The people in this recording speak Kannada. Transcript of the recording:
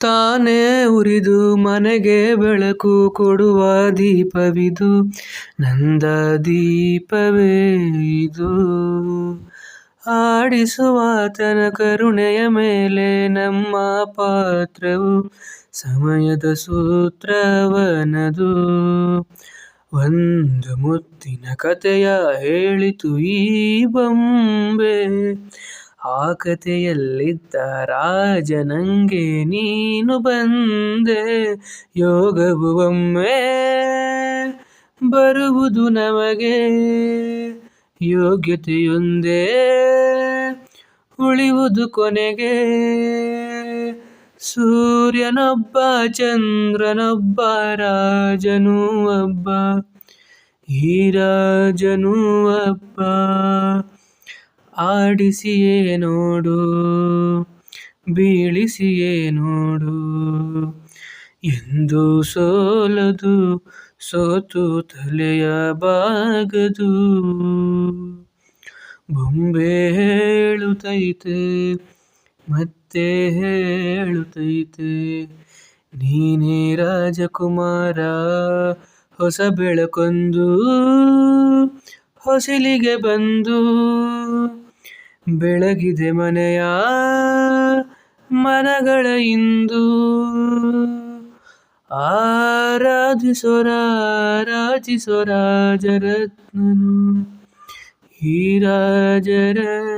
ತಾನೇ ಉರಿದು ಮನೆಗೆ ಬೆಳಕು ಕೊಡುವ ದೀಪವಿದು, ನಂದ ದೀಪವೇ ಇದು. ಆಡಿಸುವಾತನ ಕರುಣೆಯ ಮೇಲೆ ನಮ್ಮ ಪಾತ್ರವು, ಸಮಯದ ಸೂತ್ರವನದು. ಒಂದು ಮುತ್ತಿನ ಕಥೆಯ ಹೇಳಿತು ಈ ಬೊಂಬೆ, ಆ ಕಥೆಯಲ್ಲಿದ್ದ ರಾಜ ನಂಗೆ ನೀನು ಬಂದೆ. ಯೋಗವು ಒಮ್ಮೆ ಬರುವುದು ನಮಗೆ, ಯೋಗ್ಯತೆಯೊಂದೇ ಉಳಿಯುವುದು ಕೊನೆಗೆ. ಸೂರ್ಯನೊಬ್ಬ ಚಂದ್ರನೊಬ್ಬ ರಾಜನೂ ಒಬ್ಬ, ಈ ರಾಜನೂ ಒಬ್ಬ. ಆಡಿಸಿಯೇ ನೋಡು, ಬೀಳಿಸಿಯೇ ನೋಡು, ಎಂದು ಸೋಲದು, ಸೋತು ತಲೆಯ ಬಾಗದು. ಬೊಂಬೆ ಹೇಳುತ್ತೈತೆ, ಮತ್ತೆ ಹೇಳುತ್ತೈತೆ, ನೀನೇ ರಾಜಕುಮಾರ. ಹೊಸ ಬೆಳಕೊಂದು ಹೊಸಿಲಿಗೆ ಬಂದು, ಬೆಳಗಿದೆ ಮನೆಯ ಮನಗಳ ಇಂದು. ಆರಾಧಿಸೋರ ರಾಜರತ್ನನು, ಈ ರಾಜರತ್ನನು.